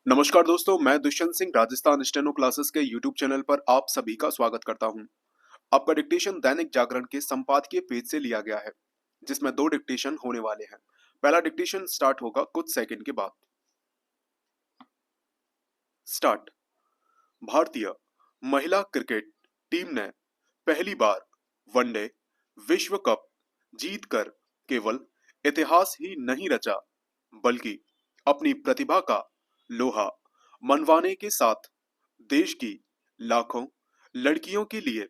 नमस्कार दोस्तों, मैं दुष्यंत सिंह राजस्थान स्टेनो क्लासेस के यूट्यूब चैनल पर आप सभी का स्वागत करता हूं। आपका डिक्टेशन दैनिक जागरण के संपादकीय पेज से लिया गया है, जिसमें 2 डिक्टेशन होने वाले हैं। पहला डिक्टेशन स्टार्ट होगा कुछ सेकंड के बाद। स्टार्ट। भारतीय महिला क्रिकेट टीम ने पहली बार वनडे विश्व कप जीतकर केवल इतिहास ही नहीं रचा, बल्कि अपनी प्रतिभा का लोहा मनवाने के साथ देश की लाखों लड़कियों के लिए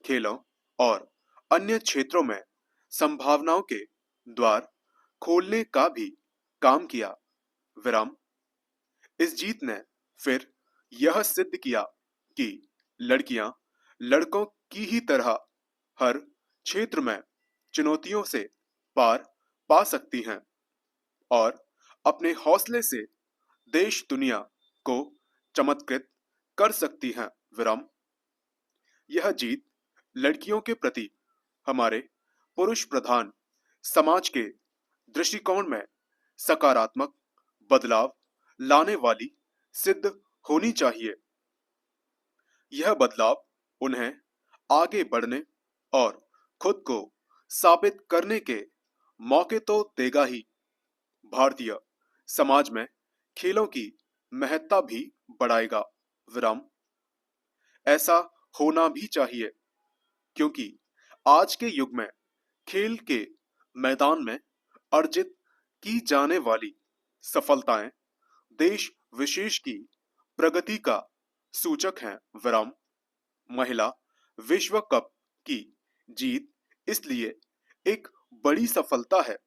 खेलों और अन्य क्षेत्रों में संभावनाओं के द्वार खोलने का भी काम किया। विराम। इस जीत ने फिर यह सिद्ध किया कि लड़कियां लड़कों की ही तरह हर क्षेत्र में चुनौतियों से पार पा सकती हैं और अपने हौसले से देश दुनिया को चमत्कृत कर सकती हैं। विराम। यह जीत लड़कियों के प्रति हमारे पुरुष प्रधान समाज के दृष्टिकोण में सकारात्मक बदलाव लाने वाली सिद्ध होनी चाहिए। यह बदलाव उन्हें आगे बढ़ने और खुद को साबित करने के मौके तो देगा ही, भारतीय समाज में खेलों की महत्ता भी बढ़ाएगा। विराम। ऐसा होना भी चाहिए, क्योंकि आज के युग में खेल के मैदान में अर्जित की जाने वाली सफलताएं देश विशेष की प्रगति का सूचक हैं। विराम। महिला विश्व कप की जीत इसलिए एक बड़ी सफलता है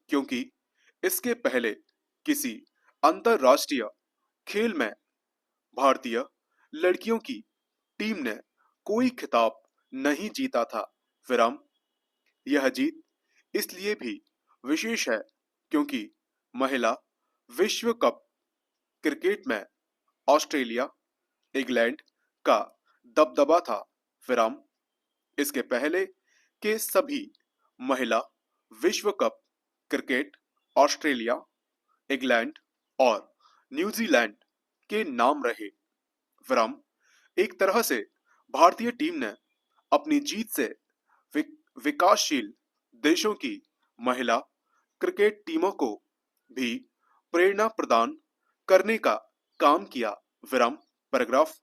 क्योंकि इसके पहले किसी अंतरराष्ट्रीय खेल में भारतीय लड़कियों की टीम ने कोई खिताब नहीं जीता था। विराम। यह जीत इसलिए भी विशेष है क्योंकि महिला विश्व कप क्रिकेट में ऑस्ट्रेलिया, इंग्लैंड का दबदबा था। विराम। इसके पहले के सभी महिला विश्व कप क्रिकेट ऑस्ट्रेलिया, इंग्लैंड और न्यूजीलैंड के नाम रहे। विराम। एक तरह से भारतीय टीम ने अपनी जीत से विकासशील देशों की महिला क्रिकेट टीमों को भी प्रेरणा प्रदान करने का काम किया। विराम। पैराग्राफ।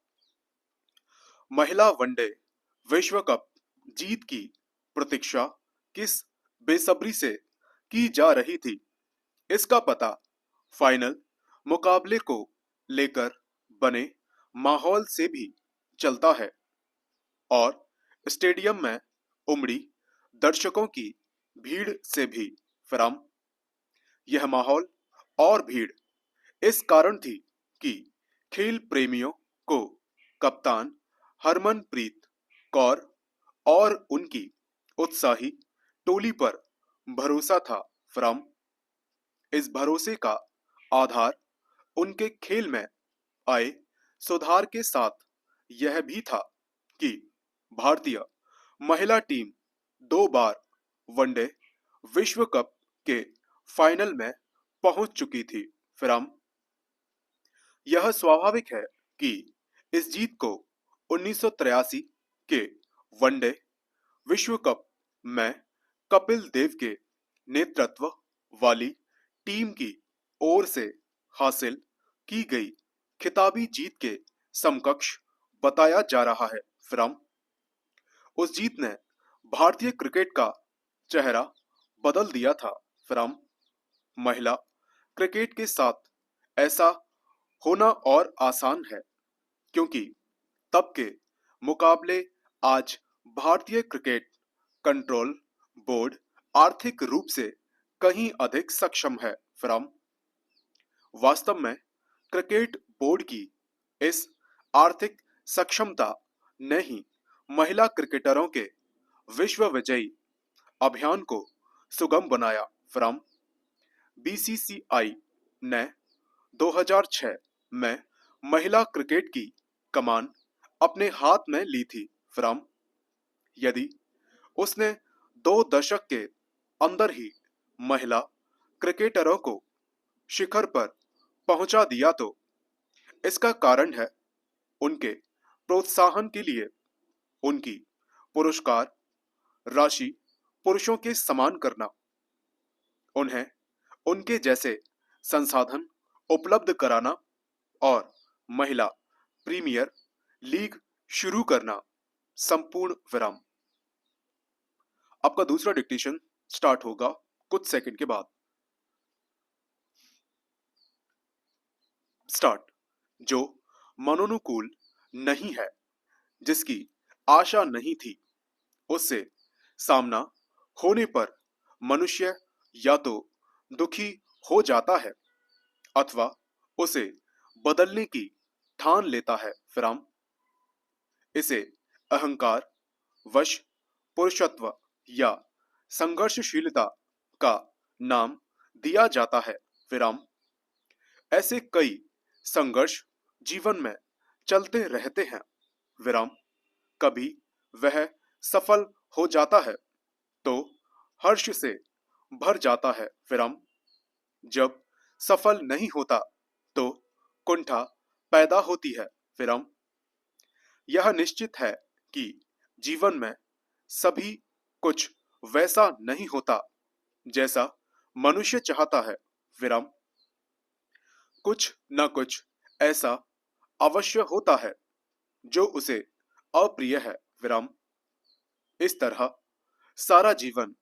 महिला वनडे विश्व कप जीत की प्रतीक्षा किस बेसब्री से की जा रही थी, इसका पता फाइनल मुकाबले को लेकर बने माहौल से भी चलता है और स्टेडियम में उमड़ी दर्शकों की भीड़ से भी। विराम। यह माहौल और भीड़ इस कारण थी कि खेल प्रेमियों को कप्तान हरमनप्रीत कौर और उनकी उत्साही टोली पर भरोसा था। विराम। इस भरोसे का आधार उनके खेल में आए सुधार के साथ यह भी था कि भारतीय महिला टीम 2 बार वनडे विश्व कप के फाइनल में पहुंच चुकी थी। विराम। यह स्वाभाविक है कि इस जीत को 1983 के वनडे विश्व कप में कपिल देव के नेतृत्व वाली टीम की ओर से हासिल की गई खिताबी जीत के समकक्ष बताया जा रहा है। विराम। उस जीत ने भारतीय क्रिकेट का चेहरा बदल दिया था। विराम। महिला क्रिकेट के साथ ऐसा होना और आसान है क्योंकि तब के मुकाबले आज भारतीय क्रिकेट कंट्रोल बोर्ड आर्थिक रूप से कहीं अधिक सक्षम है। विराम। वास्तव में क्रिकेट बोर्ड की इस आर्थिक सक्षमता ने ही महिला क्रिकेटरों के विश्व विजयी अभियान को सुगम बनाया। विराम। बीसीसीआई ने 2006 में महिला क्रिकेट की कमान अपने हाथ में ली थी। विराम। यदि उसने 2 दशक के अंदर ही महिला क्रिकेटरों को शिखर पर पहुंचा दिया तो इसका कारण है उनके प्रोत्साहन के लिए उनकी पुरस्कार राशि पुरुषों के समान करना, उन्हें उनके जैसे संसाधन उपलब्ध कराना और महिला प्रीमियर लीग शुरू करना। संपूर्ण विराम। आपका दूसरा डिक्टेशन स्टार्ट होगा कुछ सेकंड के बाद। स्टार्ट। जो मनोनुकूल नहीं है, जिसकी आशा नहीं थी, उससे सामना होने पर मनुष्य या तो दुखी हो जाता है अथवा उसे बदलने की ठान लेता है। विराम। इसे अहंकार, वश, पुरुषत्व या संघर्षशीलता का नाम दिया जाता है। विराम। ऐसे कई संघर्ष जीवन में चलते रहते हैं। विराम। कभी वह सफल हो जाता है तो हर्ष से भर जाता है। विराम। जब सफल नहीं होता तो कुंठा पैदा होती है। विराम। यह निश्चित है कि जीवन में सभी कुछ वैसा नहीं होता जैसा मनुष्य चाहता है। विराम। कुछ न कुछ ऐसा अवश्य होता है जो उसे अप्रिय है। विराम। इस तरह सारा जीवन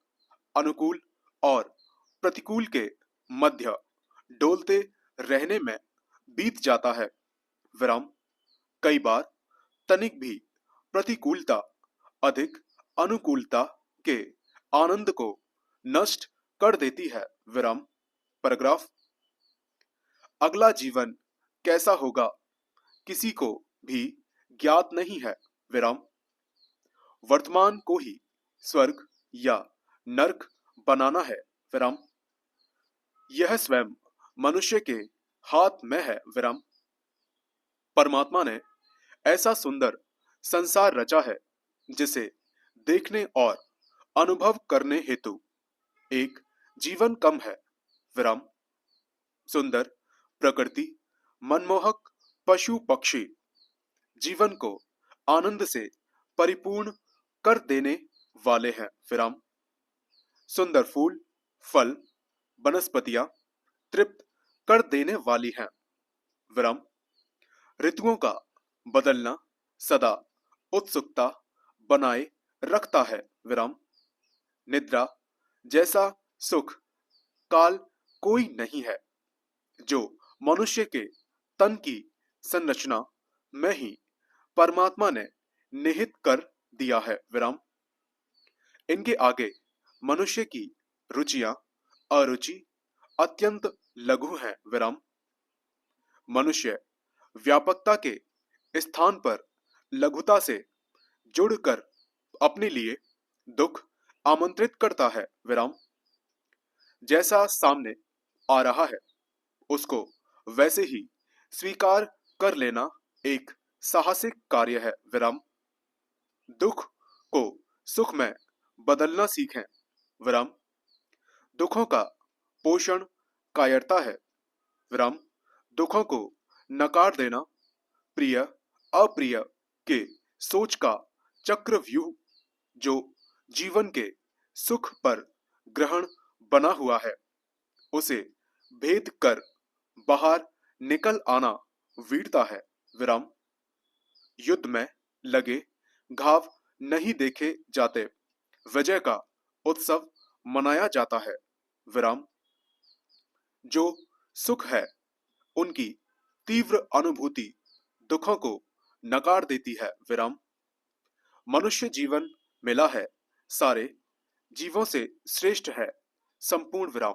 अनुकूल और प्रतिकूल के मध्य डोलते रहने में बीत जाता है। विराम। कई बार तनिक भी प्रतिकूलता अधिक अनुकूलता के आनंद को नष्ट कर देती है। विराम। पैराग्राफ। अगला जीवन कैसा होगा किसी को भी ज्ञात नहीं है। विराम। वर्तमान को ही स्वर्ग या नरक बनाना है। विराम। यह स्वयं मनुष्य के हाथ में है। विराम। परमात्मा ने ऐसा सुंदर संसार रचा है जिसे देखने और अनुभव करने हेतु एक जीवन कम है। विराम। सुंदर प्रकृति, मनमोहक पशु पक्षी जीवन को आनंद से परिपूर्ण कर देने वाले हैं। विराम। सुंदर फूल, फल, वनस्पतियां तृप्त कर देने वाली हैं। विराम। ऋतुओं का बदलना सदा उत्सुकता बनाए रखता है। विराम। निद्रा जैसा सुख काल कोई नहीं है जो मनुष्य के तन की संरचना में ही परमात्मा ने निहित कर दिया है। विराम। इनके आगे मनुष्य की रुचियां अरुचि अत्यंत लघु हैं। विराम। मनुष्य व्यापकता के स्थान पर लघुता से जुड़कर अपने लिए दुख आमंत्रित करता है। विराम। जैसा सामने आ रहा है उसको वैसे ही स्वीकार कर लेना एक साहसिक कार्य है। विराम। दुख को सुख में बदलना सीखें। विराम। दुखों का पोषण कायरता है। विराम। दुखों को नकार देना प्रिय अप्रिय के सोच का चक्रव्यूह जो जीवन के सुख पर ग्रहण बना हुआ है उसे भेद कर बाहर निकल आना वीरता है। विराम। युद्ध में लगे घाव नहीं देखे जाते, विजय का उत्सव मनाया जाता है। विराम। जो सुख है उनकी तीव्र अनुभूति दुखों को नकार देती है। विराम। मनुष्य जीवन मिला है सारे जीवों से श्रेष्ठ है। संपूर्ण विराम।